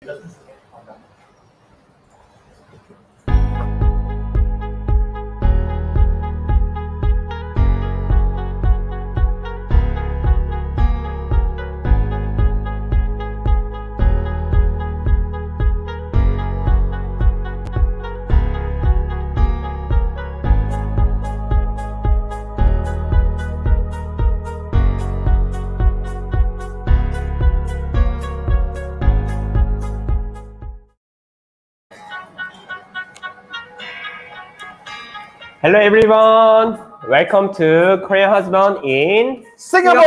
Hello everyone, welcome to Korean Husband in Singapore!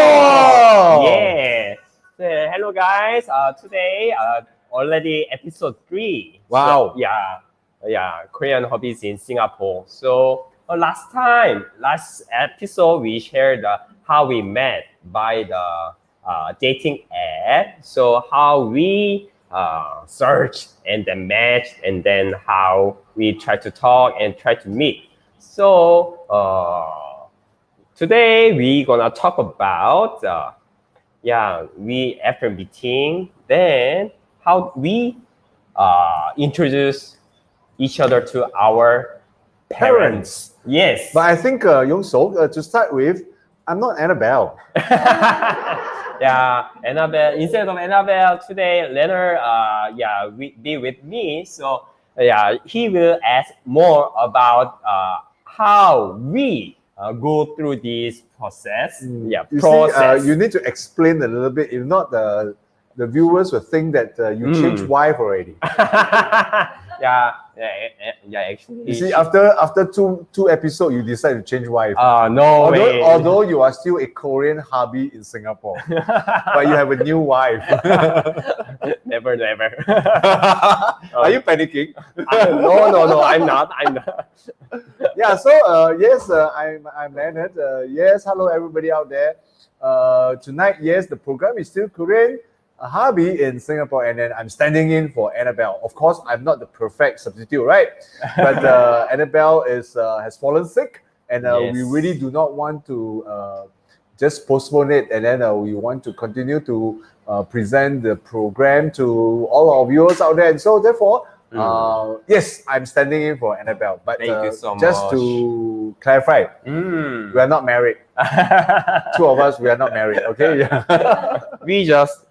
Yeah. So, hello guys. Today already episode 3. Wow. So, Korean hobbies in Singapore. So last episode we shared how we met by the dating app. So how we searched and then matched, and then how we try to talk and try to meet. So today we're gonna talk about we after meeting, then how we introduce each other to our parents. Yes. But I think, Young Sok, to start with, I'm not Annabelle. Annabelle. Instead of Annabelle today, Leonard, be with me. So he will ask more about how we go through this process. You need to explain a little bit. If not, the viewers will think that you changed wife already. Actually. You see, after two episodes, you decide to change wife. Although you are still a Korean hubby in Singapore, but you have a new wife. Never. Are you panicking? No, I'm not. Yeah. So yes, I'm Leonard. Yes, hello everybody out there. Tonight, yes, the program is still Korean hubby in Singapore, and then I'm standing in for Annabelle. Of course, I'm not the perfect substitute, right? But Annabelle has fallen sick, and Yes. we really do not want to just postpone it, and then we want to continue to present the program to all our viewers out there. And so therefore, yes, I'm standing in for Annabelle. But Thank you so just much. to clarify, we are not married. Two of us, we are not married. Okay. Yeah. We just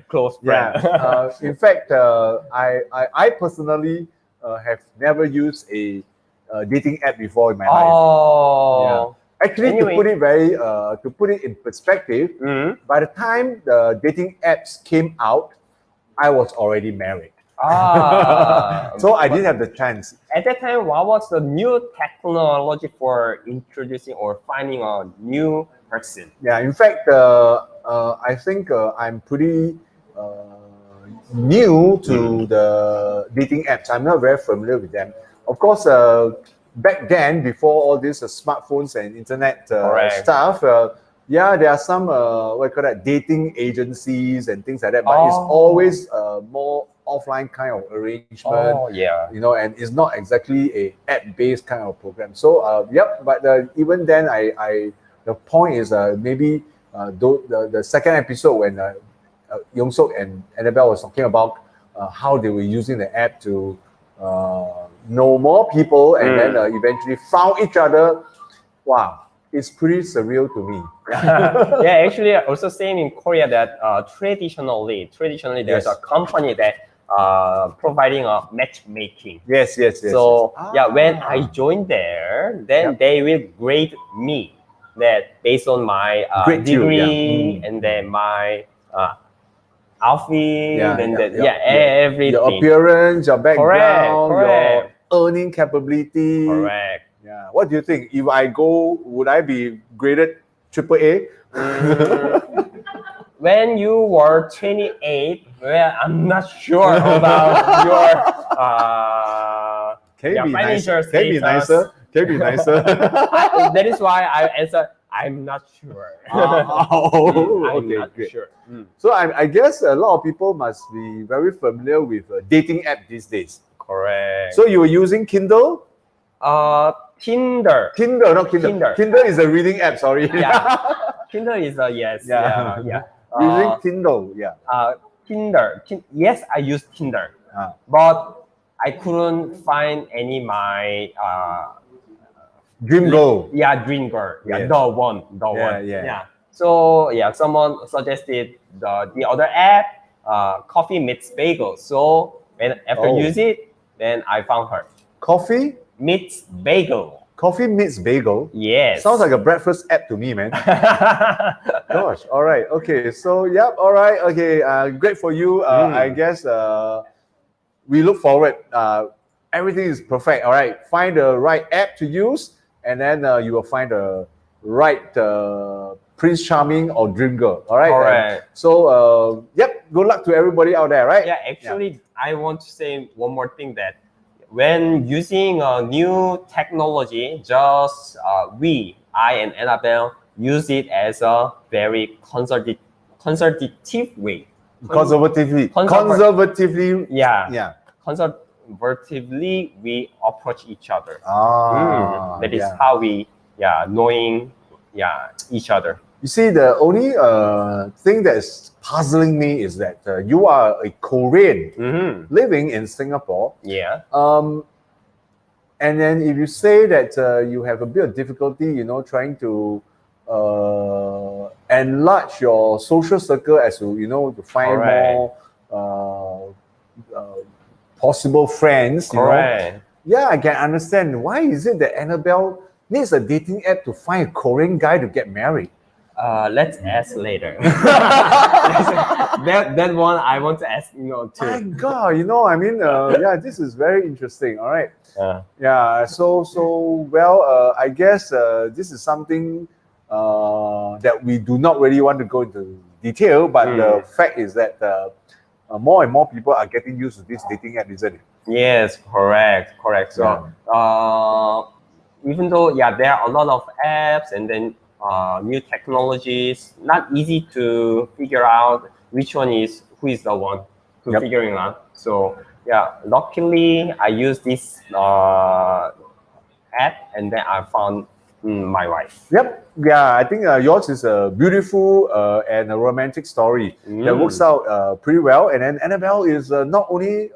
close friend. Yeah. In fact, I personally have never used a dating app before in my life. Yeah. Actually, Anyway. to put it in perspective, by the time the dating apps came out, I was already married. So I didn't have the chance. At that time, what was the new technology for introducing or finding a new person? Yeah, in fact, I think I'm pretty new to the dating apps. I'm not very familiar with them. Of course, back then, before all these smartphones and internet stuff, there are some dating agencies and things like that. But it's always more offline kind of arrangement. And it's not exactly a app-based kind of program. So but even then, the point is maybe the second episode when Young Sok and Annabelle was talking about how they were using the app to know more people, and then eventually found each other. Wow, it's pretty surreal to me. Actually, also same in Korea that traditionally there's a company that providing a matchmaking. Yes. So when I joined there, then they will grade me that based on my degree and then my outfit and everything. Your appearance, your background, Correct. your earning capability. Correct. Yeah. What do you think? If I go, would I be graded AAA? When you were 28, I'm not sure about your financial status. Can be nicer. That is why I answer, I'm not sure. I'm not sure. So I guess a lot of people must be very familiar with dating app these days. Correct. So you were using Kindle? Tinder. Tinder, not Kindle. Tinder. Tinder is a reading app, sorry. Tinder is a yes. Using Kindle, Tinder. Yes, I use Tinder, Ah. but I couldn't find any my Dream girl. yeah, dream girl. Yeah, Yes. the one. Yeah. So yeah, someone suggested the other app, Coffee Meets Bagel. So when after Oh. use it, then I found her. Coffee Meets Bagel. Coffee meets bagel. Yes. Sounds like a breakfast app to me, man. Gosh. All right. Okay. So, yep. All right. Okay. Great for you. I guess we look forward. Everything is perfect. All right. Find the right app to use, and then you will find the right Prince Charming or Dream Girl. All right. Correct. So, yep. Good luck to everybody out there. Right. Yeah. Actually, I want to say one more thing that when using a new technology, just I and Annabelle use it as a very conservative way. Conservatively. Yeah. Conservatively, we approach each other. That is how we knowing each other. You see, the only thing that's puzzling me is that you are a Korean living in Singapore. Yeah. And then if you say that you have a bit of difficulty, trying to enlarge your social circle as to, to find more possible friends, yeah, I can understand. Why is it that Annabelle needs a dating app to find a Korean guy to get married? Let's ask later. that one I want to ask too. My God, yeah, this is very interesting. All right. Yeah. So well, I guess this is something that we do not really want to go into detail, but the fact is that more and more people are getting used to this dating app, isn't it? Yes, correct. So even though there are a lot of apps and then new technologies, not easy to figure out who is the one to figuring out. So luckily I use this app and then I found my wife. Yep. Yeah, I think yours is a beautiful and a romantic story that works out pretty well. And then Annabelle is not only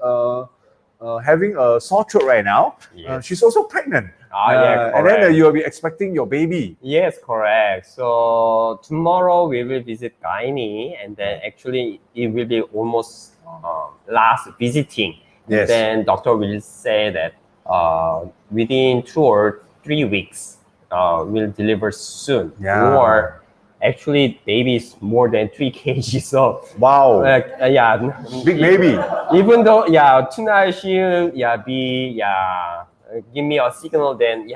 having a sore throat right now, she's also pregnant. And then you will be expecting your baby. Yes, correct. So tomorrow we will visit gynae, and then actually it will be almost last visiting. Yes. Then doctor will say that within 2 or 3 weeks will deliver soon. Yeah. Or actually baby is more than 3 kg. So wow. Big baby. Even though tonight she'll be give me a signal, then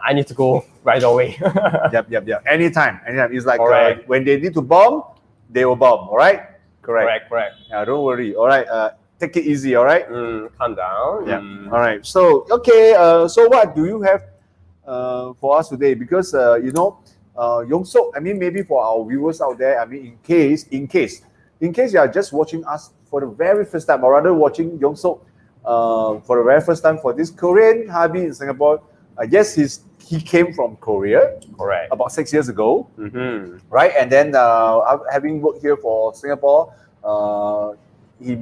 I need to go right away. Yep. Anytime. It's like when they need to bomb, they will bomb. All right. Correct. Yeah, don't worry. All right. Take it easy. All right. Calm down. Yeah. All right. So okay. So what do you have for us today? Because Yong Sok, maybe for our viewers out there, in case you are just watching us for the very first time, or rather watching Yong Sok for the very first time for this Korean hubby in Singapore. Yes, he came from Korea, correct, about 6 years ago, right? And then having worked here for Singapore, he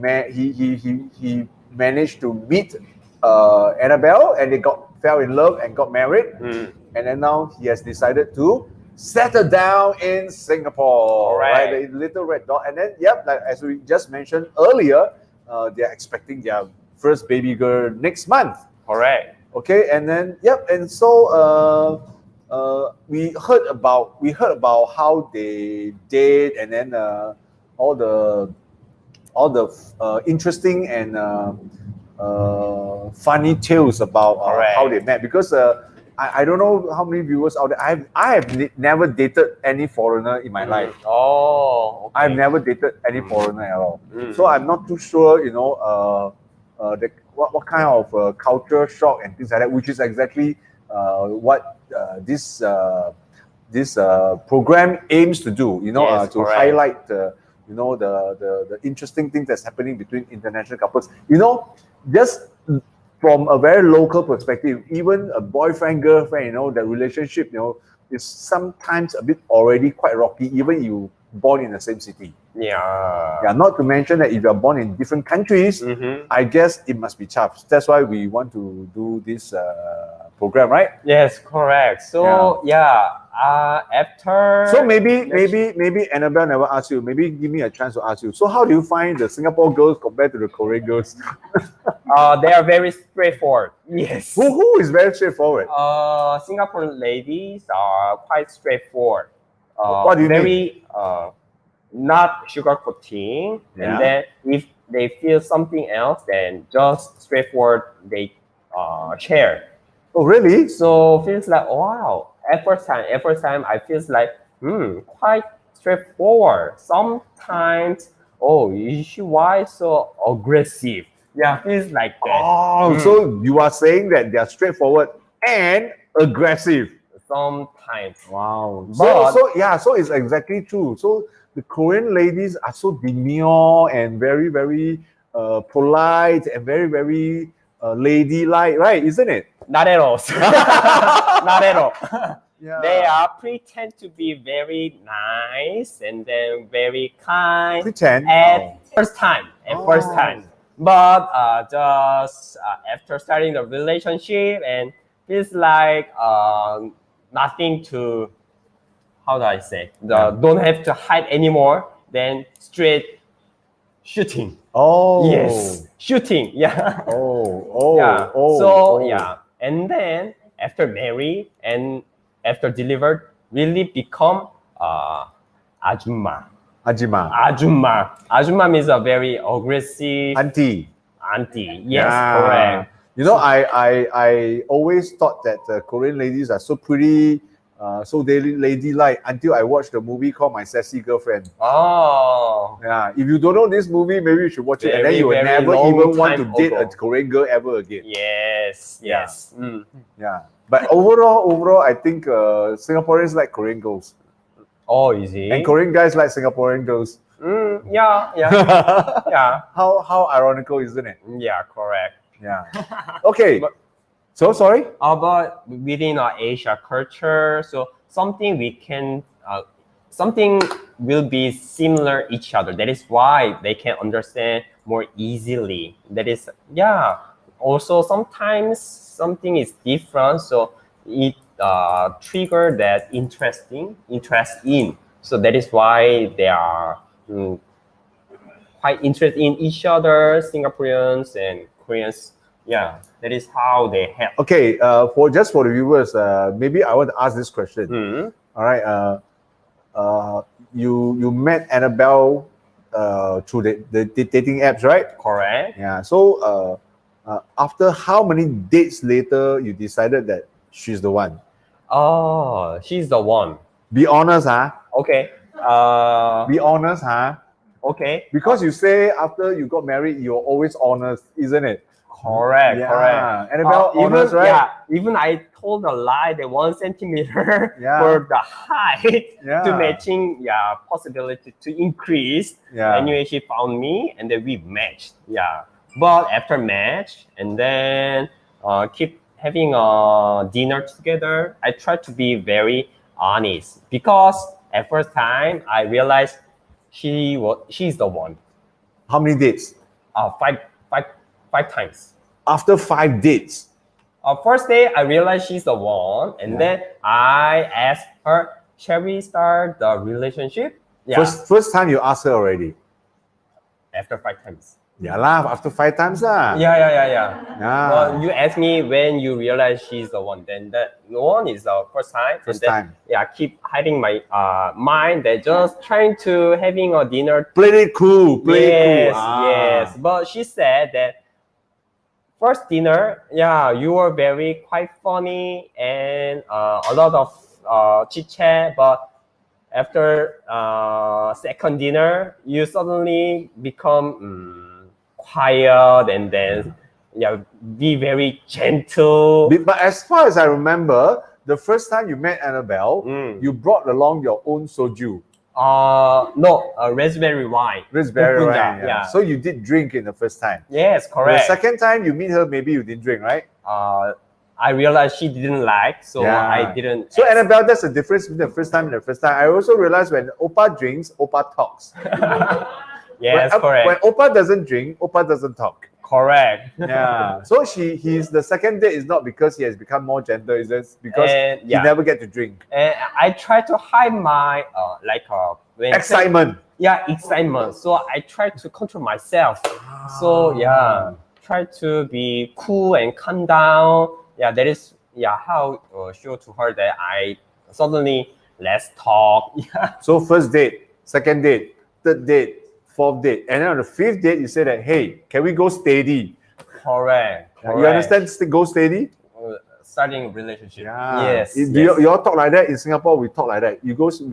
managed to meet Annabelle, and they fell in love and got married. And then now he has decided to settle down in Singapore, right? The little red dot. And then, like as we just mentioned earlier, they're expecting their first baby girl next month. Correct. Okay, and then and so we heard about how they did, and then all the interesting and funny tales about how they met, because I don't know how many viewers out there. I have never dated any foreigner in my life. Oh, okay. I've never dated any foreigner at all. So I'm not too sure, what kind of culture shock and things like that, which is exactly what this program aims to do. To highlight the interesting things that's happening between international couples. Just from a very local perspective, even a boyfriend girlfriend, the relationship, is sometimes a bit already quite rocky. Even you born in the same city. Yeah. Yeah, not to mention that if you are born in different countries, I guess it must be tough. That's why we want to do this program, right? Yes, correct. So after. So maybe Annabelle never asked you. Maybe give me a chance to ask you. So how do you find the Singapore girls compared to the Korean girls? They are very straightforward. Yes. Who is very straightforward? Singaporean ladies are quite straightforward. What do you mean? Not sugarcoating. Yeah. And then if they feel something else, then just straightforward they share. Oh, really? So feels like wow. At first time I feels like quite straightforward. Sometimes why so aggressive? Yeah, feels like that. Oh, so you are saying that they are straightforward and aggressive. Sometimes. Wow. So it's exactly true. So the Korean ladies are so demure and very, very polite and very, very ladylike, right? Isn't it? Not at all. Not at all. Yeah. They are pretend to be very nice and then very kind. Pretend at first time. But just after starting the relationship, and it's like nothing to, how do I say? Don't have to hide anymore. Then straight shooting. Oh. Yes, shooting. Yeah. Oh. Yeah. And then after married and after delivered, really become ajumma. Ajumma means a very aggressive auntie. Yes, correct. You know, I always thought that Korean ladies are so pretty, so ladylike until I watched the movie called My Sassy Girlfriend. Oh. Yeah. If you don't know this movie, maybe you should watch it, and then you will never even want to date a Korean girl ever again. Yes. Yeah. But overall, I think Singaporeans like Korean girls. Oh, is it? And Korean guys like Singaporean girls. Yeah. Yeah. How ironical, isn't it? Yeah, correct. Yeah. Okay. So sorry. But within our Asia culture, so something we can, something will be similar each other. That is why they can understand more easily. That is, Also, sometimes something is different, so it trigger that interest in. So that is why they are quite interested in each other, Singaporeans and Koreans. Yeah, that is how they help. Okay, for the viewers, maybe I want to ask this question. All right, you met Annabelle through the dating apps, right? Correct. Yeah. So after how many dates later you decided that she's the one? Oh, she's the one. Be honest, huh? Okay. Be honest, huh? Okay. Because you say after you got married, you're always honest, isn't it? Correct. Annabelle, honest, right? Yeah. Even I told a lie that 1 centimeter for the height to matching. Possibility to increase. Anyway, she found me and then we matched. But after match and then keep having a dinner together, I try to be very honest because at first time I realized she's the one. How many dates? Five times. After 5 dates? First day I realized she's the one, and then I asked her, shall we start the relationship? First time you asked her already? After 5 times. After 5 times lah. Yeah. Well, you asked me when you realize she's the one. Then that one is the first time. First time. Keep hiding my mind. They're just trying to having a dinner. Play it cool. Yes. But she said that first dinner, you were very quite funny and a lot of chit chat. But after second dinner, you suddenly become quiet and then be very gentle. But as far as I remember, the first time you met Annabelle, you brought along your own soju. No, raspberry wine. Raspberry wine. So you did drink in the first time. Yes, correct. The second time you meet her, maybe you didn't drink, right? I realized she didn't like, so Yeah. I didn't. So ask. Annabelle, that's the difference between the first time and the first time. I also realized when Oppa drinks, Oppa talks. Yes, when, correct. When Oppa doesn't drink, Oppa doesn't talk. Correct. Yeah. So he's the second date is not because he has become more gentle, it's just because And, he never get to drink. And I try to hide my when Excitement. Excitement. So I try to control myself. So try to be cool and calm down. That is how show to her that I suddenly let's talk. Yeah. So first date, second date, third date, fourth date, and then on the fifth date you say that, hey, can we go steady? Correct. You understand? Go steady. Starting relationship. Yeah. Yes. Do you all talk like that in Singapore? We talk like that.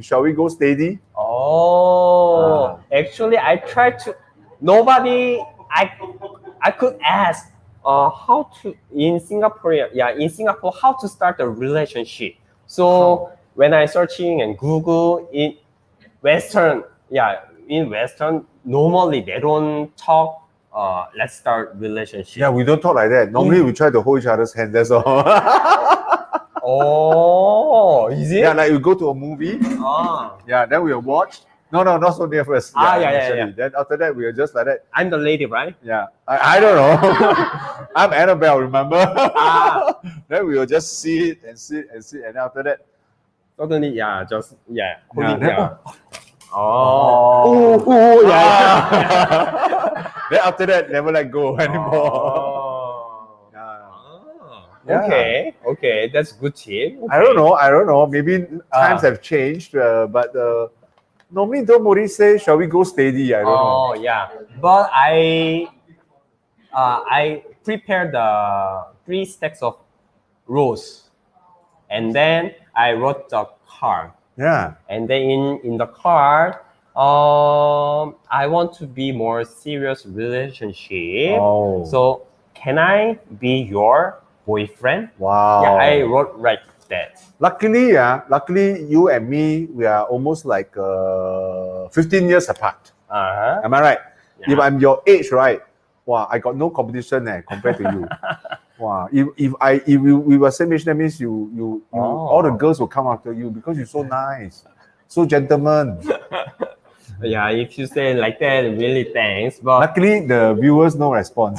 Shall we go steady? Oh, actually, I tried to. Nobody. I could ask. How to in Singapore? In Singapore, how to start a relationship? So when I searching and Google in Western, in Western, normally they don't talk. Let's start relationship. Yeah, we don't talk like that. Normally we try to hold each other's hand. That's all. Oh, is it? Yeah, like we go to a movie. Yeah, then we'll watch. No, not so near first. Yeah. Then after that, we'll just like that. I'm the lady, right? Yeah, I don't know. I'm Annabelle, remember? Then we'll just sit, and after that, suddenly, Then after that, never let go anymore. Okay, that's good tip. Okay. I don't know. Maybe times have changed, but normally nobody say, "Shall we go steady?" I don't know. Oh yeah, but I prepared the 3 stacks of rules, and then I wrote the card. Yeah. And then in the card, I want to be more serious relationship. Oh. So can I be your boyfriend? Wow. Yeah, I wrote like that. Luckily, you and me, we are almost like 15 years apart. Am I right? Yeah. If I'm your age, right? Wow, I got no competition compared to you. Wow, if we were same age, that means you all the girls will come after you because you're so nice, so gentleman. Yeah, if you say like that, really thanks. But luckily, the viewers no response.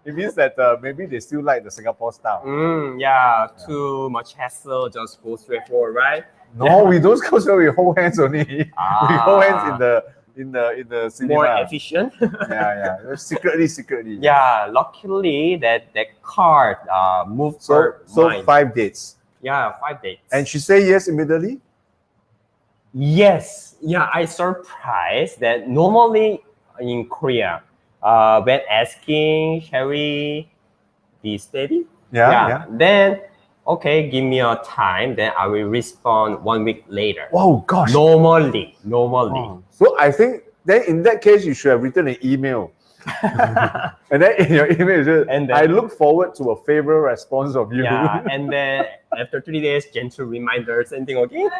It means that maybe they still like the Singapore style. Too much hassle, just go straight forward, right? No, we don't go straight. We hold hands only. We hold hands in the cinema. More efficient. Secretly. Yeah, luckily that card moved so mind. 5 dates. Yeah, 5 dates. And she said yes immediately? Yes. Yeah, I surprised that normally in Korea, when asking, shall we be steady? Yeah. Then, okay, give me a time. Then I will respond 1 week later. Oh gosh. Normally. Oh. So I think then in that case, you should have written an email. And then in your email, I look forward to a favorable response of you. Yeah, and then after 3 days, gentle reminder, same thing again.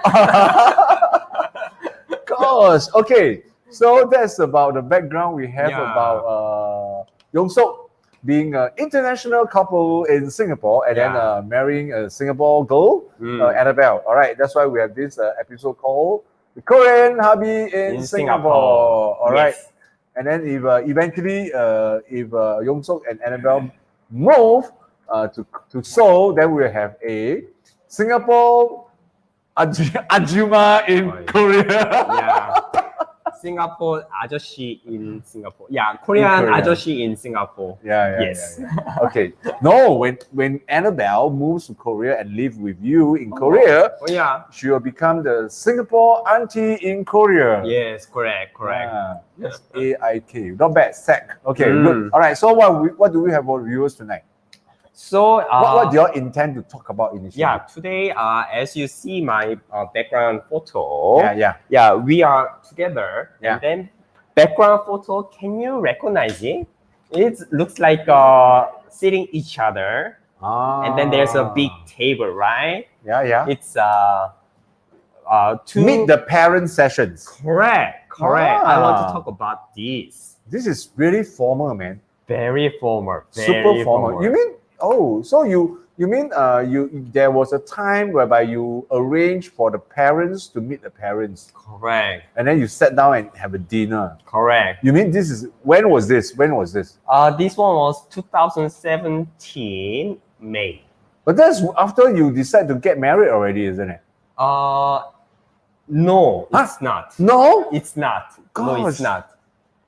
Gosh, okay. So that's about the background we have about Young Sok being an international couple in Singapore and then marrying a Singapore girl, Annabelle. All right, that's why we have this episode called The Korean Hubby in Singapore. All right. Yes. And then if eventually if Young Sok and Annabelle move to Seoul, then we'll have a Singapore Ajuma in Korea. Yeah. Singapore 아저씨 in Singapore. Yeah, Korean 아저씨 in Singapore. Yes. Okay. No, when Annabelle moves to Korea and live with you in Korea, she will become the Singapore auntie in Korea. Yes, correct. Yes, AIK. Not bad. SAC. Okay, good. All right. So what do we have for viewers tonight? So what do you intend to talk about initially? Yeah, today as you see my background photo. Yeah. We are together. And then background photo, can you recognize it? It looks like sitting each other. And then there's a big table, right? Yeah. It's meet the parent sessions. Correct. I want to talk about this. This is really formal, man. Very formal. Super formal. You mean so you mean there was a time whereby you arranged for the parents to meet the parents. Correct. And then you sat down and have a dinner. Correct. You mean when was this? This one was 2017 May. But that's after you decide to get married already, isn't it? No, it's not. No? It's not. Gosh. No, it's not.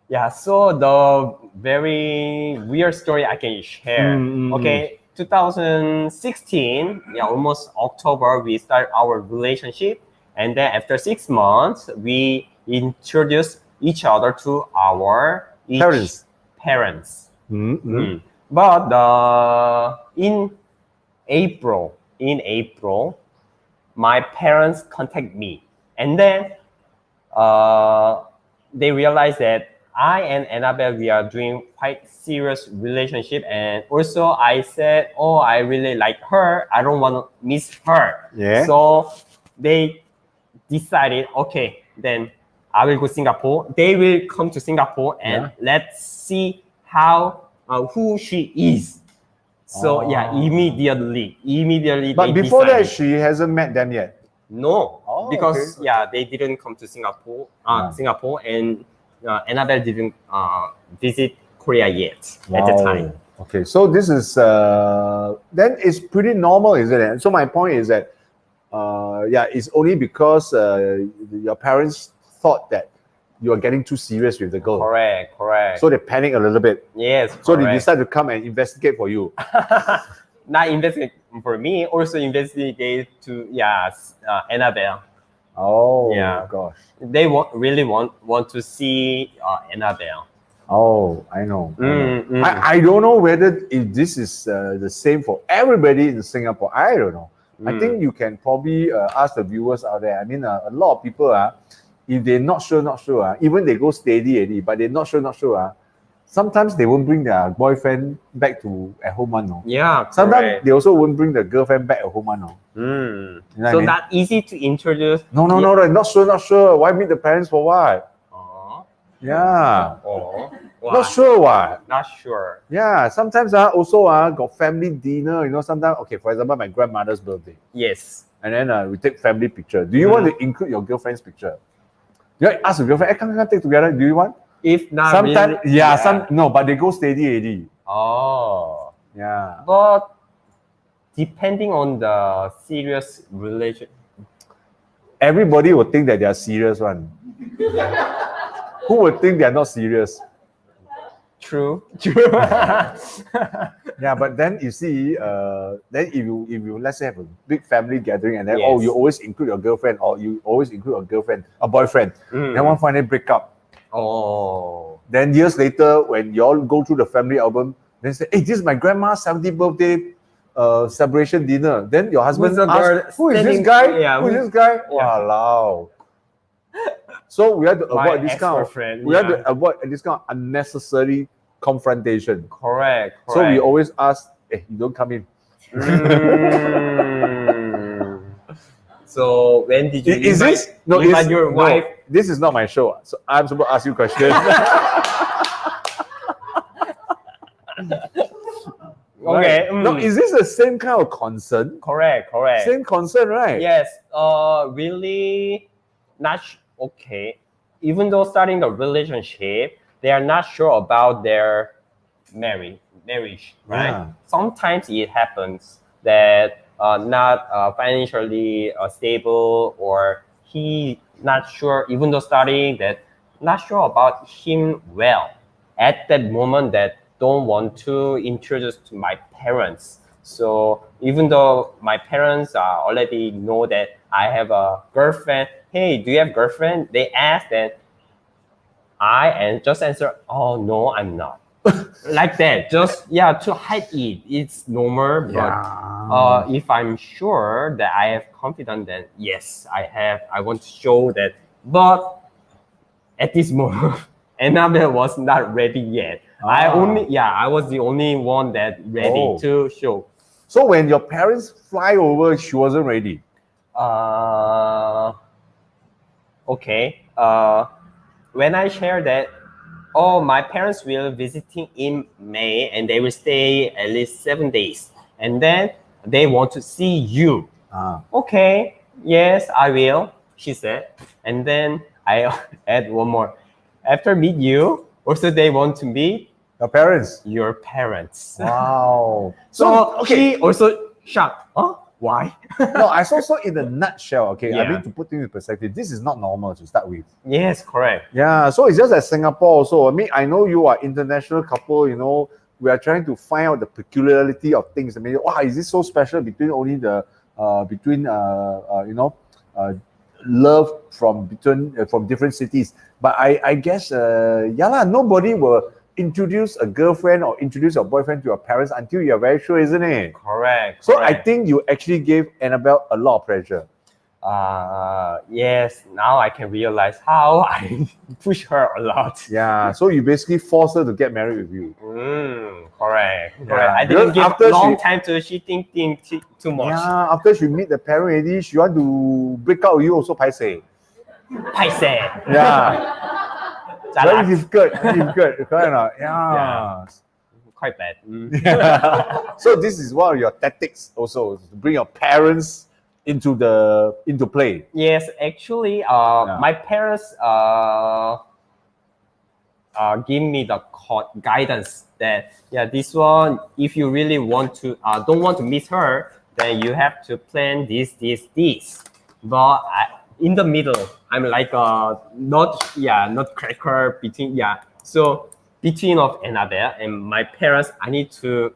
Yeah, so the very weird story I can share. Okay, 2016, almost October, we start our relationship. And then after 6 months, we introduce each other to our parents. But in April, my parents contact me. And then they realized that I and Annabelle, we are doing quite serious relationship. And also I said, oh, I really like her. I don't want to miss her. Yeah. So they decided, okay, then I will go to Singapore. They will come to Singapore and let's see who she is. So immediately. But before that, she hasn't met them yet. No, because they didn't come to Singapore. Singapore and Annabelle didn't visit Korea yet at the time. Okay, so this is then it's pretty normal, isn't it? So my point is that it's only because your parents thought that you are getting too serious with the girl. Correct. So they panic a little bit. Yes. So they decide to come and investigate for you. Not investigate for me, also investigate to Annabelle. Oh gosh. They really want to see Annabelle. Oh, I know. I don't know whether if this is the same for everybody in Singapore. I don't know. I think you can probably ask the viewers out there. I mean, a lot of people if they're not sure, even they go steady already, but they're not sure, sometimes they won't bring their boyfriend back at home one. No? Yeah, sometimes they also won't bring the girlfriend back at home one. No? You know so not easy to introduce. No, not sure. Why meet the parents for what? Yeah. Not sure what? Not sure. Yeah, sometimes also got family dinner, sometimes, okay, for example, my grandmother's birthday. Yes. And then we take family picture. Do you want to include your girlfriend's picture? You ask your girlfriend, come take together, do you want? If not sometimes, really, no, but they go steady already. Oh. Yeah. But depending on the serious relation. Everybody will think that they are serious one. Who would think they are not serious? True. Yeah, but then you see, then if you let's say have a big family gathering and then you always include your girlfriend or you always include a boyfriend, then one finally break up. Oh. Then years later, when you all go through the family album, then say, hey, this is my grandma's 70th birthday celebration dinner. Then your husband asks, who is this guy? Yeah, who is this guy? Wow. So we have to avoid this kind of unnecessary confrontation. Correct. So we always ask, hey, you don't come in. So when did you invite your wife? No, this is not my show. So I'm supposed to ask you questions. Okay. No, is this the same kind of concern? Correct. Same concern, right? Yes. Really not okay. Even though starting the relationship, they are not sure about their marriage, right? Yeah. Sometimes it happens that not financially stable, or he not sure, even though studying, that not sure about him well at that moment, that don't want to introduce to my parents. So even though my parents already know that I have a girlfriend, hey, do you have girlfriend? They ask, and I just answer, oh no, I'm not. Like that, just to hide it. It's normal, but if I'm sure that I have confidence, then yes, I have. I want to show that. But at this moment, Annabelle was not ready yet. I was the only one that ready to show. So when your parents fly over, she wasn't ready. Okay. When I share that Oh, my parents will visiting in May, and they will stay at least 7 days, and then they want to see you. Okay, yes, I will, she said. And then I add one more. After meet you, also they want to meet Your parents. your parents. Wow. So she also shocked. Huh? Why? No, I saw so in a nutshell. Okay, I Yeah. mean to put things in perspective, this is not normal to start with. Yes, correct. Yeah, so it's just like Singapore also. I mean, I know you are international couple. You know, we are trying to find out the peculiarity of things. I mean, wow, is this so special between only the love from different cities? But I guess yeah lah, nobody will introduce a girlfriend or introduce your boyfriend to your parents until you're very sure, isn't it? Correct. So I think you actually gave Annabelle a lot of pressure. Yes, now I can realize how I push her a lot. Yeah, so you basically forced her to get married with you. Correct. Yeah. Correct. I didn't Because give long time to she think too much. Yeah, after she meet the parent already, she want to break out with you also paiseh. Paiseh. Yeah. Very difficult. Correct or not? Yeah. Quite bad. Yeah. So this is one of your tactics also, to bring your parents into play. Yes, actually, my parents give me the guidance that this one, if you really want to don't want to miss her, then you have to plan this. But in the middle, I'm like not cracker between So between of Annabelle and my parents, I need to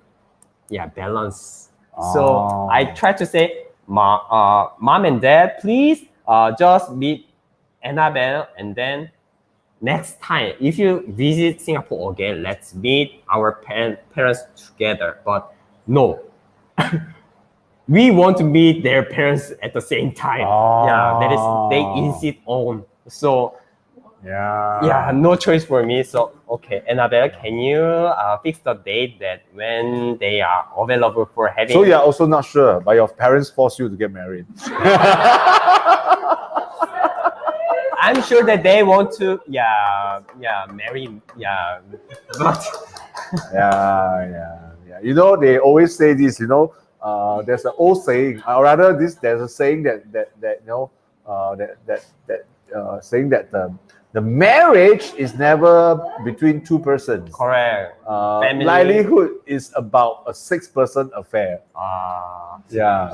balance. So I try to say, mom and dad, please just meet Annabelle, and then next time if you visit Singapore again, let's meet our parents together. But no. We want to meet their parents at the same time. They insist on. So no choice for me. So okay, Annabelle, can you fix the date that when they are available for having? So you're also not sure, but your parents force you to get married. I'm sure that they want to marry but You know, they always say this. You know, there's an old saying, or rather, there's a saying saying that the marriage is never between two persons. Correct. Livelihood is about a 6-person affair.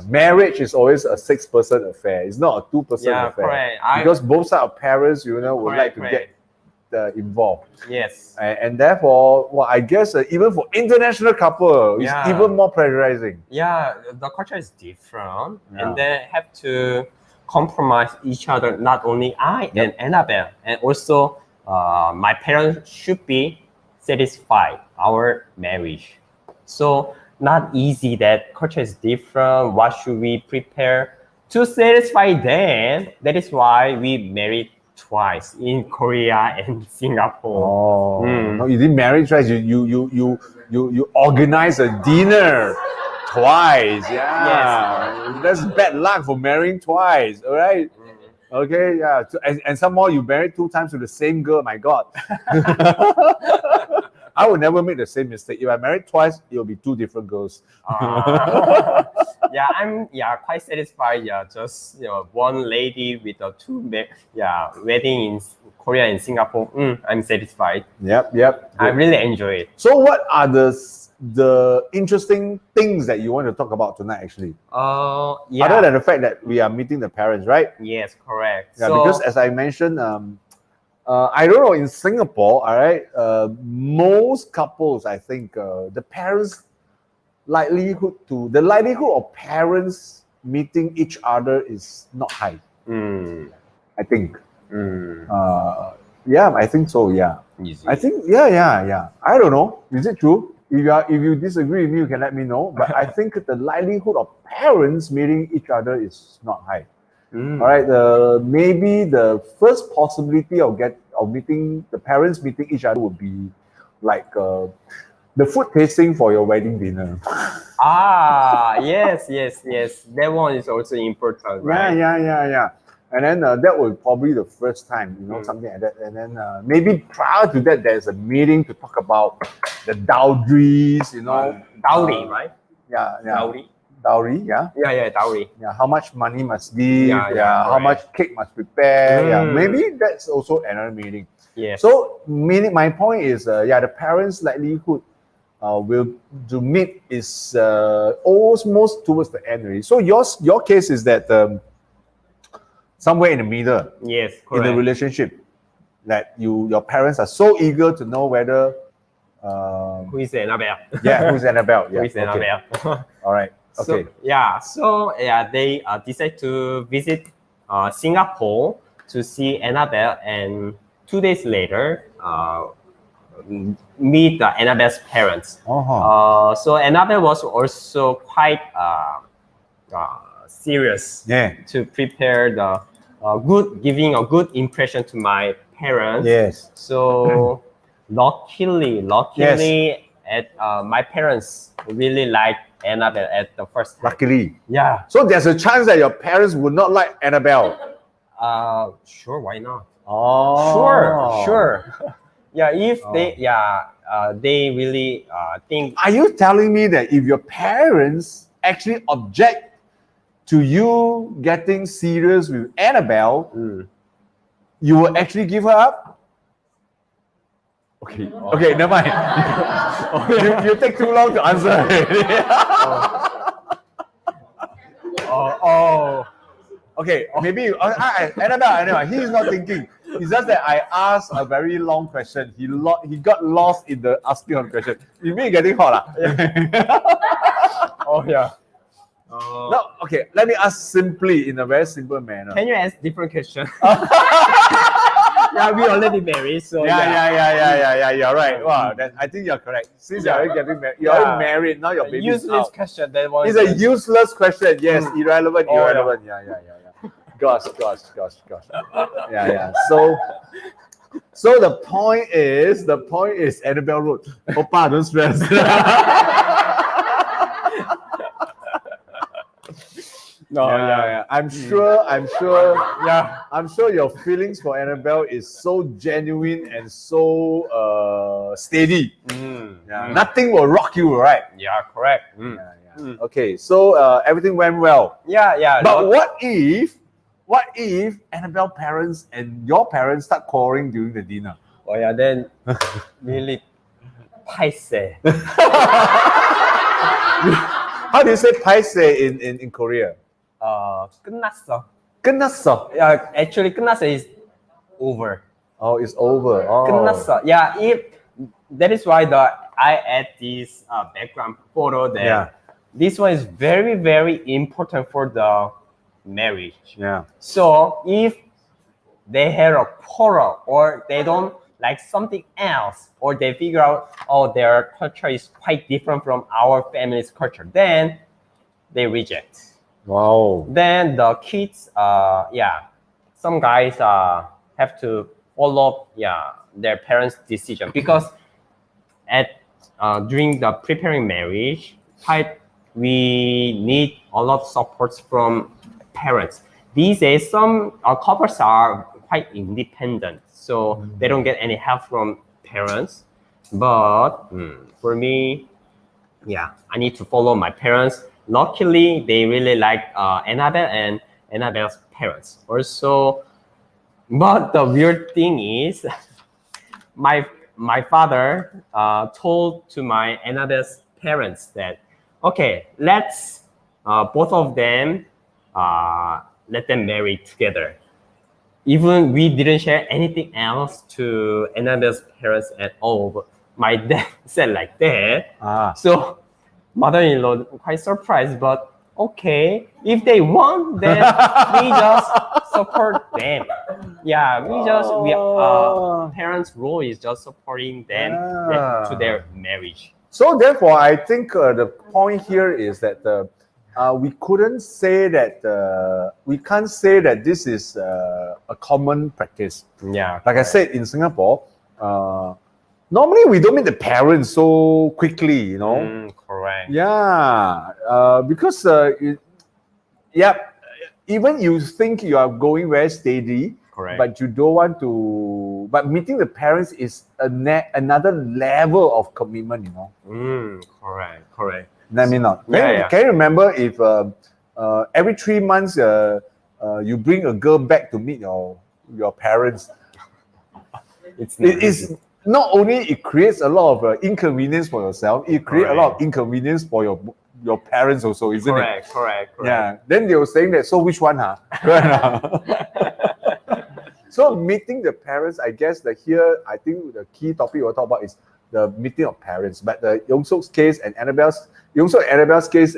Marriage is always a 6-person affair. It's not a 2-person affair. Correct. Because both sides of parents, would like to get involved. Yes. And therefore, well, I guess even for international couple, it's even more pressurizing. Yeah, the culture is different, and they have to compromise each other. Not only I and Annabelle, and also my parents should be satisfied our marriage. So not easy. That culture is different. What should we prepare to satisfy them? That is why we married twice in Korea and Singapore. No, you didn't marry twice. You organized a dinner twice. Yes. That's bad luck for marrying twice. All right. Okay. Yeah. So, and some more, you married 2 times to the same girl. My God. I would never make the same mistake. If I married twice, it will be 2 different girls. I'm quite satisfied. Just one lady with a 2 wedding in Korea and Singapore. I'm satisfied. Yep. I really enjoy it. So, what are the interesting things that you want to talk about tonight? Actually, other than the fact that we are meeting the parents, right? Yes, correct. Yeah, because as I mentioned, I don't know, in Singapore, all right, most couples, I think, the likelihood of parents meeting each other is not high. I think. I think so. Yeah. Easy. I think. Yeah. I don't know. Is it true? If you disagree with me, you can let me know. But I think the likelihood of parents meeting each other is not high. All right. Maybe the first possibility of meeting the parents meeting each other would be like the food tasting for your wedding dinner. Yes. That one is also important, right? Yeah. And then that was probably the first time, something like that. And then maybe prior to that, there's a meeting to talk about the dowries, Dowry, right? Yeah, yeah. Dowry. Yeah. Yeah, dowry. Yeah, how much money must give? Yeah, how much cake must prepare? Yeah, Mm. maybe that's also another meaning. Yes. So, my point is, the parents' likelihood will to meet is almost towards the end already. So your case is that somewhere in the middle. Yes, in correct. the relationship, that your parents are so eager to know whether Who is Annabelle? who's Annabelle? Yeah, Who is Annabelle? All right. Okay. So they decide to visit Singapore to see Annabelle, and 2 days later meet Annabelle's parents. So Annabelle was also quite serious to prepare the giving a good impression to my parents. Yes. So luckily, my parents really liked Annabelle at the first time. Luckily. Yeah. So there's a chance that your parents would not like Annabelle. Sure, why not? Oh. Sure. Yeah, if they really think. Are you telling me that if your parents actually object to you getting serious with Annabelle, you will actually give her up? Okay, never mind. you take too long to answer. Okay, maybe Annabelle, he's not thinking. It's just that I asked a very long question. He got lost in the asking of the question. You mean getting hot? No, okay, let me ask simply, in a very simple manner. Can you ask different question? Yeah, we already married, so yeah, you're right. Wow, then I think you're correct. Since you're already getting married, you're already married, now your baby's useless out. question. That one. It's a useless question. Yes, irrelevant. Yeah. Gosh. Yeah. So the point is Annabelle Road. Opa, don't stress. I'm sure your feelings for Annabelle is so genuine and so steady. Nothing will rock you, right? Yeah, correct. Okay, so everything went well. Yeah. But what if Annabelle parents and your parents start quarreling during the dinner? Oh yeah, then really paise. How do you say paise in Korea? 끝났어. 끝났어. Yeah, actually 끝났어 is over. Oh, it's over. 끝났어. Yeah, that is why I add this background photo there. Yeah. This one is very, very important for the marriage. Yeah. So if they have a quarrel or they don't like something else, or they figure out, their culture is quite different from our family's culture, then they reject. Wow. Then the kids, some guys have to follow their parents' decision, because during the preparing marriage, we need a lot of supports from parents. These days, some couples are quite independent, so they don't get any help from parents. But for me, I need to follow my parents. Luckily, they really like Annabelle and Annabelle's parents also. But the weird thing is, my father told to my Annabelle's parents that, okay, let's both of them let them marry together. Even we didn't share anything else to Annabelle's parents at all. But my dad said like that. So mother-in-law quite surprised, but okay, if they want, then we just support them. Yeah, parents' role is just supporting them to their marriage. So therefore, I think the point here is that we can't say that this is a common practice. Yeah, like I said, in Singapore, normally we don't meet the parents so quickly, correct. Yeah, because even you think you are going very steady, Correct. but you don't want to. But meeting the parents is another level of commitment, you know. Correct. Let me not. Yeah. Can you remember if every 3 months you bring a girl back to meet your parents? It's not only it creates a lot of inconvenience for yourself, it creates a lot of inconvenience for your parents also, isn't it? Correct. Yeah. Then they were saying that. So which one, huh? So meeting the parents, I guess here I think the key topic we'll talk about is the meeting of parents. But the Yongsuk's case and Annabelle's case,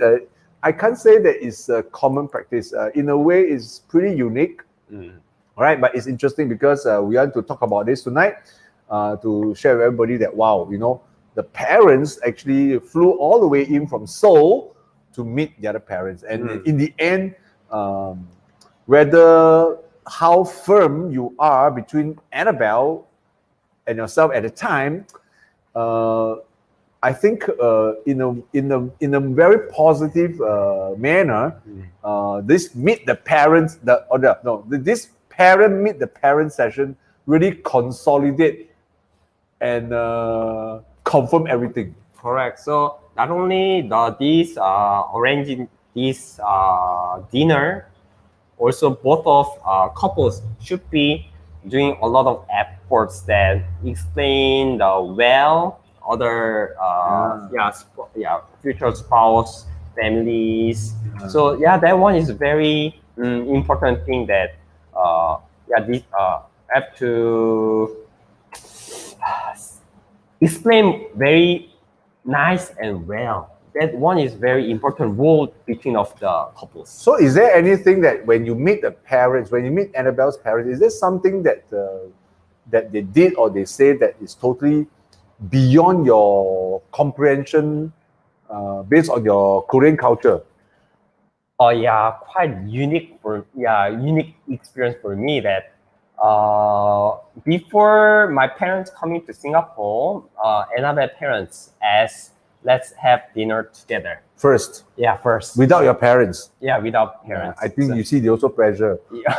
I can't say that it's a common practice. In a way, it's pretty unique. All right, but it's interesting because we want to talk about this tonight to share with everybody that, wow, you know, the parents actually flew all the way in from Seoul to meet the other parents. And in the end, whether how firm you are between Annabelle and yourself at the time, I think in a very positive manner, this meet the parents this parent meet the parent session really consolidate and confirm everything. Correct. So not only these arranging this dinner, also both of couples should be doing a lot of efforts that explain the other future spouse families. So that one is very important thing that this have to explain very nice and well. That one is very important role between of the couples. So is there anything that when you meet the parents, when you meet Annabelle's parents, is there something that that they did or they say that is totally beyond your comprehension based on your Korean culture? Oh yeah, quite unique experience for me that before my parents coming to Singapore, Annabelle parents asked, let's have dinner together. First. Yeah, first. Without your parents. Yeah, without parents. I think you see they also pressure. Yeah.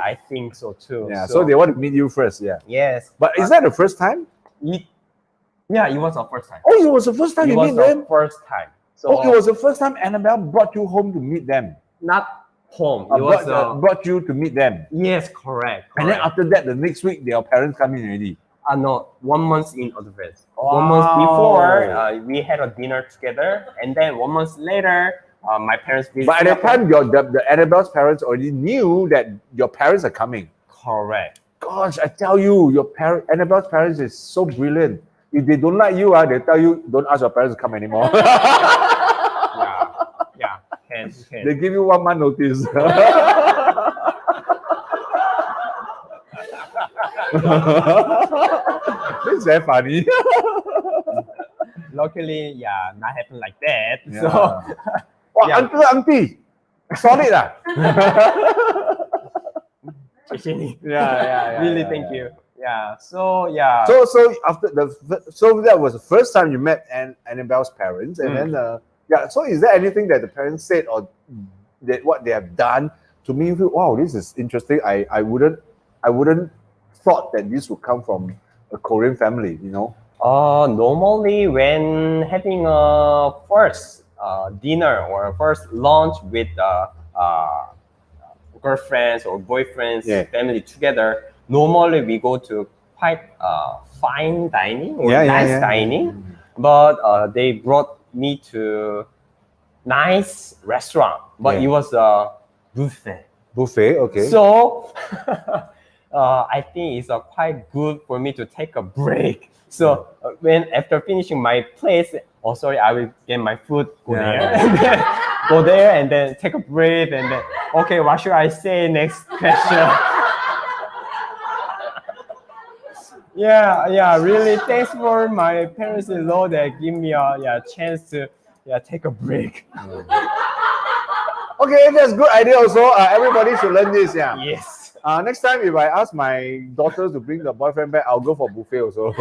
I think so too. Yeah, so they want to meet you first. Yeah. Yes. But is that the first time? Yeah, it was the first time. Oh, it was the first time you meet them? It was the first time. So, it was the first time Annabelle brought you home to meet them. Not home. It was brought you to meet them. Yes, correct. And then after that, the next week, their parents come in already. No, 1 month in advance. 1 month before, we had a dinner together, and then 1 month later, my parents visited. But at that time, the Annabelle's parents already knew that your parents are coming. Correct. Gosh, I tell you, Annabelle's parents is so brilliant. If they don't like you, they tell you, don't ask your parents to come anymore. Yeah. Can. They give you 1 month notice. It's very funny. Luckily, not happen like that. Yeah. So, uncle, auntie, solid lah. Really, thank you. Yeah. So So after that was the first time you met Annabelle's parents, and then so is there anything that the parents said or that what they have done to me? Wow, this is interesting. I wouldn't thought that this would come from a Korean family, you know. Normally when having a first dinner or first lunch with girlfriends or boyfriends family together, normally we go to quite fine dining or nice dining, but they brought me to nice restaurant, but it was a buffet. Buffet, okay. So I think it's quite good for me to take a break. So when after finishing my place, I will get my food, go there and then take a break and then okay, what should I say next question? Really thanks for my parents-in-law that give me a chance to take a break. Okay, that's a good idea also. Everybody should learn this, Yes. Next time, if I ask my daughters to bring the boyfriend back, I'll go for buffet also.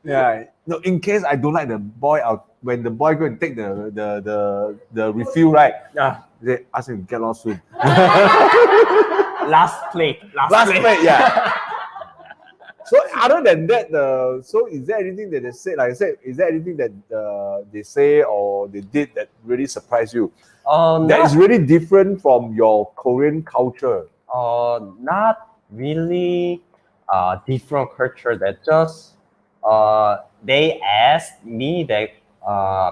Yeah. No, in case I don't like the boy, when the boy go and take the refill, right? Yeah. They ask him get lost soon. Last plate. Last plate, yeah. So other than that, so is there anything that they say? Like I said, is there anything that they say or they did that really surprised you? That is really different from your Korean culture. Not really different culture. That just they asked me that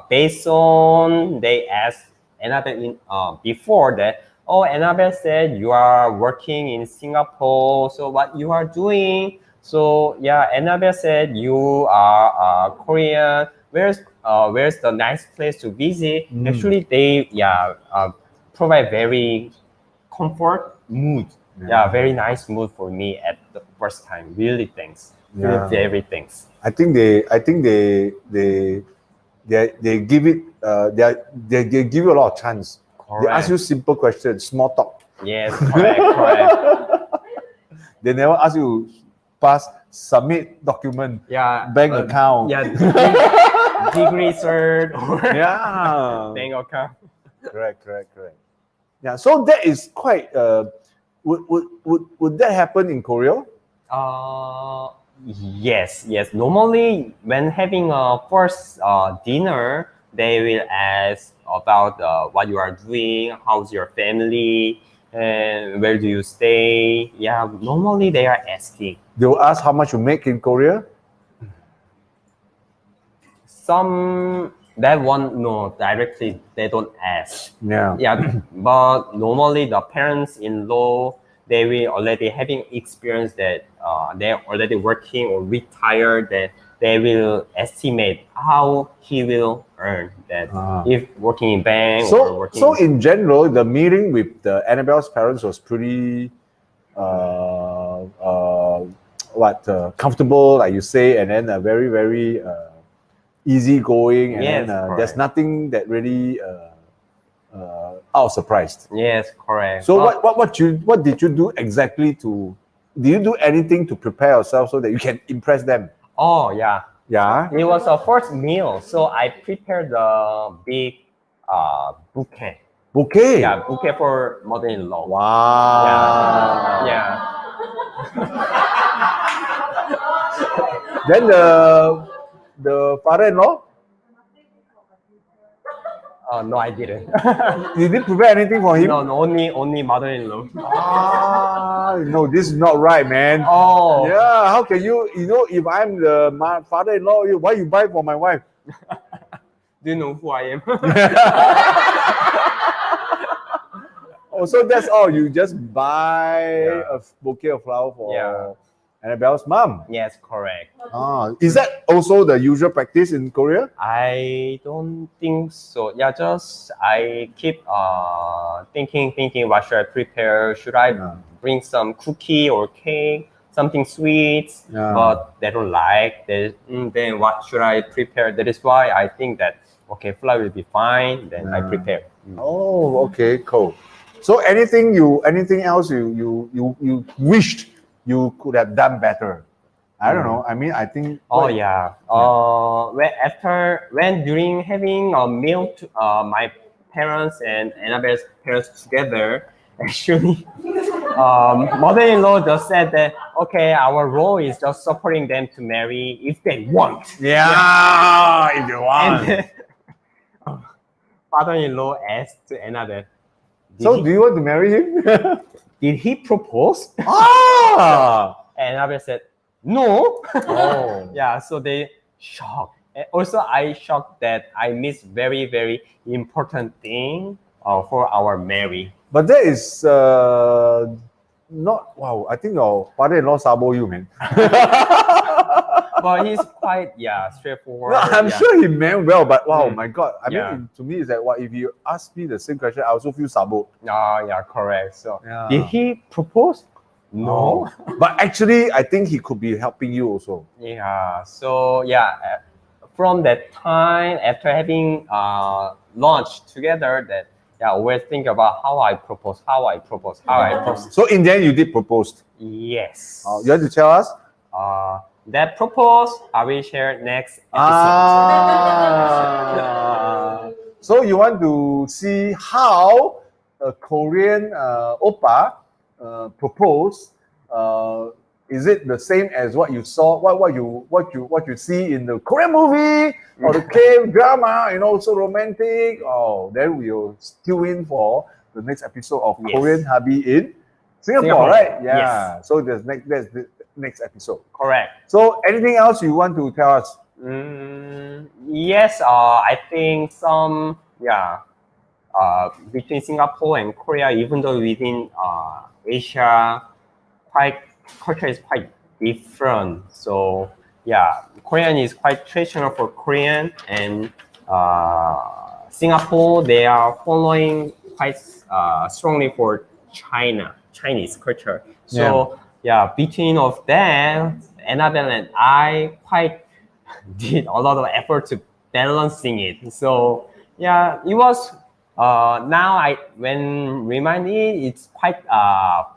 based on they asked another before that. Oh, Annabelle said you are working in Singapore. So what you are doing? So yeah, Annabelle said you are Korean. Where's the nice place to visit? Actually, they provide very comfort mood. Yeah, very nice mood for me at the first time. Really thanks. Really very thanks. I think they give it they give you a lot of chance. Correct. They ask you simple questions, small talk. Yes, correct. They never ask you submit document, bank account. Yeah, degree cert or bank account. Correct. Yeah, so that is quite. Would that happen in Korea? Yes. Normally, when having a first dinner, they will ask about what you are doing, how's your family, and where do you stay. Yeah, normally they are asking. They will ask how much you make in Korea. Some that one no directly they don't ask. Yeah. But normally the parents-in-law they will already having experience that they're already working or retired, that they will estimate how he will earn that if working in bank or working. So in general, the meeting with Annabelle's parents was pretty comfortable, like you say, and then very very easy going, and then there's nothing that really out surprised. Yes, correct. So what did you do exactly did you do anything to prepare yourself so that you can impress them? Oh yeah. It was a first meal, so I prepared the big bouquet. Yeah, bouquet for mother-in-law. Wow. Yeah. Then the father-in-law? No, I didn't. You didn't prepare anything for him? No, only mother-in-law. No, this is not right, man. Oh. Yeah, how can you if I'm my father-in-law, why you buy for my wife? Do you know who I am? Oh, so that's all. You just buy a bouquet of flowers for Annabelle's mom. Yes, correct. Is that also the usual practice in Korea? I don't think so. Yeah, just I keep thinking what should I prepare? Should I bring some cookie or cake, something sweet? But they don't like. Then what should I prepare? That is why I think that flour will be fine. Then I prepare. Oh, okay, cool. So anything else you wished you could have done better? I don't know. I mean, I think. When during having a meal, my parents and Annabelle's parents together, actually, mother-in-law just said that our role is just supporting them to marry if they want. If they want. And then, father-in-law asked to Annabelle, do you want to marry him? Did he propose? And Annabelle said, no. So they shocked. And also, I shocked that I missed very, very important thing for our marriage. But that is not, wow, I think your father-in-law sabo you, man. But he's quite, straightforward. No, I'm sure he meant well, but wow, my God. I mean, to me, it's like, if you ask me the same question, I also feel sabo. Correct. So, did he propose? No. But actually, I think he could be helping you also. So, from that time, after having lunch together, that always think about how I propose. So, in the end, you did propose? Yes. You have to tell us? That propose, I will share next episode. So you want to see how a Korean oppa propose? Is it the same as what you saw? What you see in the Korean movie or the K drama? You know, so romantic. Oh, then we'll tune in for the next episode of Yes. Korean Hubby in Singapore, right? Yeah. Yes. So that's the next episode. Correct. So anything else you want to tell us? Yes, I think some, between Singapore and Korea, even though within Asia, culture is quite different. So yeah, Korean is quite traditional for Korean, and Singapore, they are following quite strongly for Chinese culture. So yeah, between of them, Annabelle and I quite did a lot of effort to balancing it. So yeah, it was now when reminding it's quite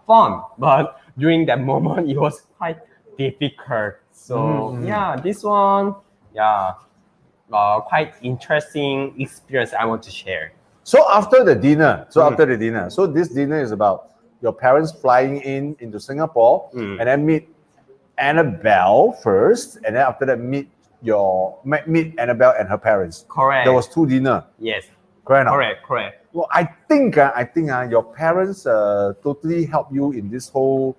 fun, but during that moment it was quite difficult. So yeah, this one quite interesting experience I want to share. So after the dinner, so this dinner is about your parents flying into Singapore and then meet Annabelle first, and then after that meet Annabelle and her parents. Correct. There was 2 dinner. Yes. Correct. Correct. Well, I think your parents totally helped you in this whole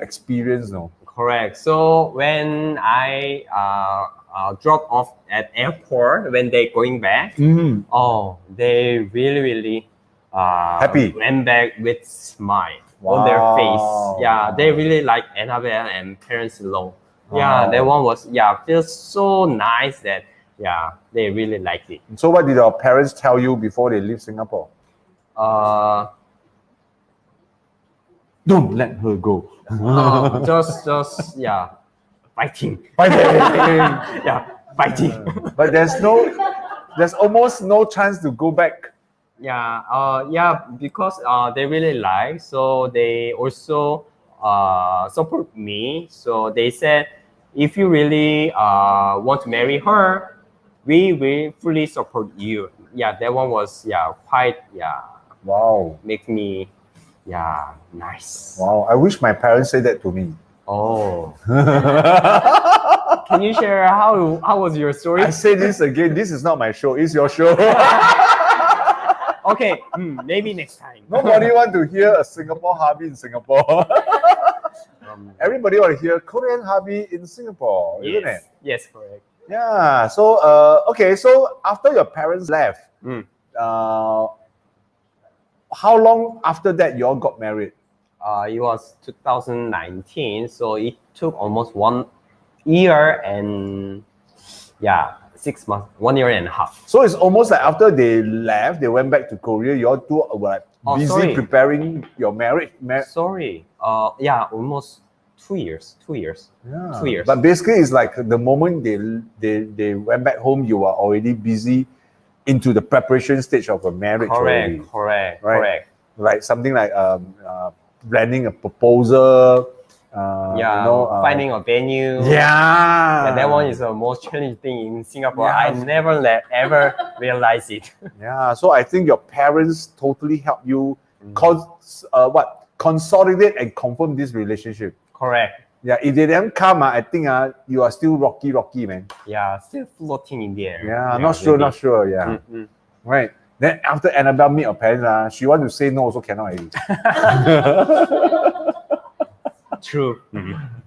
experience, no? Correct. So when I drop off at airport, when they going back, oh, they really Happy. went back with smile on their face. Yeah, they really like Annabelle and parents alone. Yeah, that one was feels so nice that they really liked it. So what did your parents tell you before they leave Singapore? Don't let her go. Just fighting. Fighting. But there's almost no chance to go back. Because they really like, so they also support me. So they said, if you really want to marry her, we will fully support you. Yeah, that one was quite Wow. make me nice. Wow, I wish my parents said that to me. Oh. Can you share how was your story? I say this again, this is not my show, it's your show. Okay, maybe next time. Nobody want to hear a Singapore hubby in Singapore. Everybody want to hear Korean hubby in Singapore, isn't it? Yes, correct. Yeah, so okay, so after your parents left, how long after that you all got married? It was 2019, so it took almost 1 year and 6 months, 1 year and a half. So it's almost like after they left, they went back to Korea. You all two were busy preparing your marriage. Almost 2 years. 2 years. Yeah. 2 years. But basically, it's like the moment they went back home, you were already busy into the preparation stage of a marriage. Correct. Like something like planning a proposal. Finding a venue. That one is the most challenging thing in Singapore. I never ever realized it. So I think your parents totally helped you consolidate and confirm this relationship. Correct. Yeah, if they didn't come, I think you are still rocky, man. Yeah, still floating in the air. Not sure. Yeah. Right. Then after Annabelle meet her parents, she want to say no, also cannot already. True.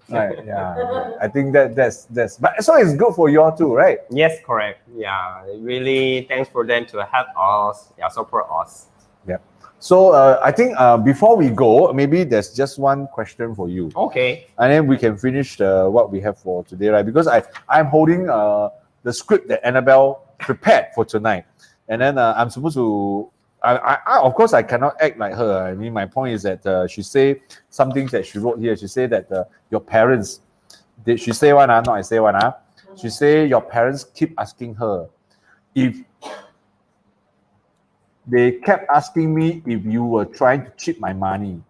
Right. Yeah. I think that's but so it's good for you all too, right? Yes, correct. Yeah. Really thanks for them to help us, support us. Yeah. So I think before we go, maybe there's just one question for you. Okay. And then we can finish what we have for today, right? Because I'm holding the script that Annabelle prepared for tonight. And then I'm supposed to I of course I cannot act like her. I mean, my point is that she say some things that she wrote here. She said that your parents, did she say one? Not I say one. She say your parents keep asking her if they kept asking me if you were trying to cheat my money.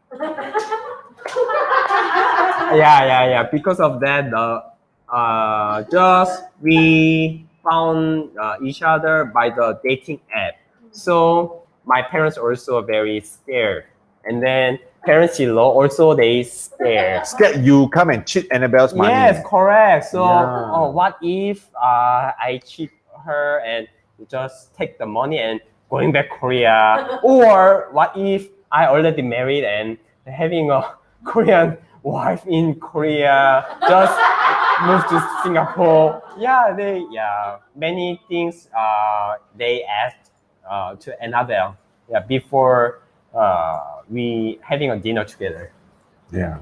yeah. Because of that, just we found each other by the dating app. So my parents also very scared, and then parents-in-law also they scared. Scared you come and cheat Annabelle's money. Yes, correct. So, Yeah. what if I cheat her and just take the money and going back Korea? Or what if I already married and having a Korean wife in Korea, just move to Singapore? Yeah, many things they asked to Annabelle. Yeah, before we having a dinner together. Yeah.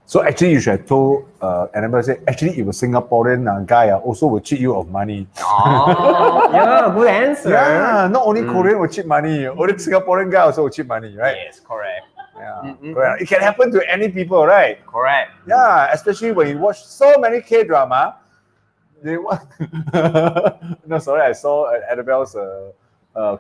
So actually, you should have told Annabelle, say, actually, if a Singaporean guy also will cheat you of money. Oh, yeah, good answer. Yeah, not only Korean will cheat money, only Singaporean guy also will cheat money, right? Yes, correct. Yeah, correct. It can happen to any people, right? Correct. Yeah, especially when you watch so many K-drama. They want. No, sorry, I saw Annabelle's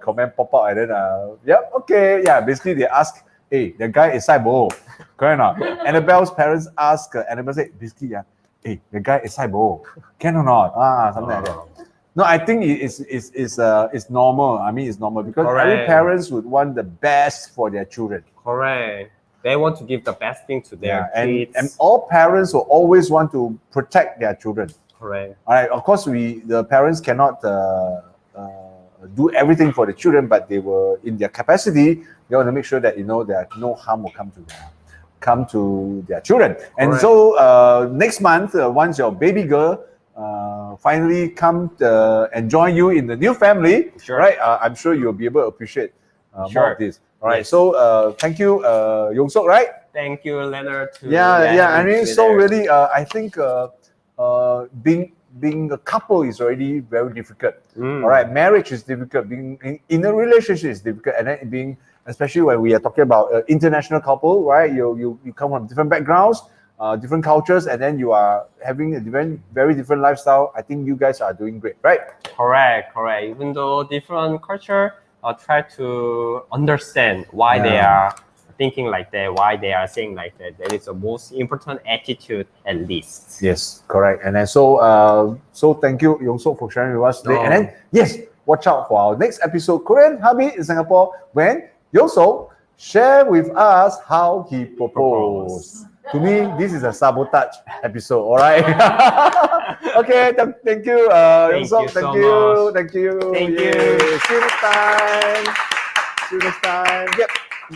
comment pop out and then basically they ask, hey, the guy is Saibo, correct or not? Annabelle's parents ask Annabelle say, basically, hey, the guy is Saibo, can or not? Something like that. No, I think it's normal. I mean, it's normal because every parents would want the best for their children. Correct. They want to give the best thing to their kids. And all parents will always want to protect their children. Correct. All right. Of course, the parents cannot do everything for the children, but they will, in their capacity, they want to make sure that that no harm will come to their children. And Correct. so next month, once your baby girl finally come and join you in the new family, sure. Right? I'm sure you'll be able to appreciate more of this. All right. Yes. So thank you, Yong Sok. Right? Thank you, Leonard. I mean, so really, I think being a couple is already very difficult. All right, marriage is difficult. Being in a relationship is difficult, and then being, especially when we are talking about international couple, right? You come from different backgrounds, different cultures, and then you are having a very different lifestyle. I think you guys are doing great, right? Correct. Even though different culture, try to understand why they are thinking like that, why they are saying like that. That is the most important attitude, at least. Yes, correct. And then so thank you, Yong Sok, for sharing with us today. And then yes, watch out for our next episode, Korean Hubby in Singapore, when Yong Sok share with us how he proposed. To me, this is a sabotage episode. All right. Okay. Thank you, Yong Sok. Thank you. Thank you. See you next time. Yep.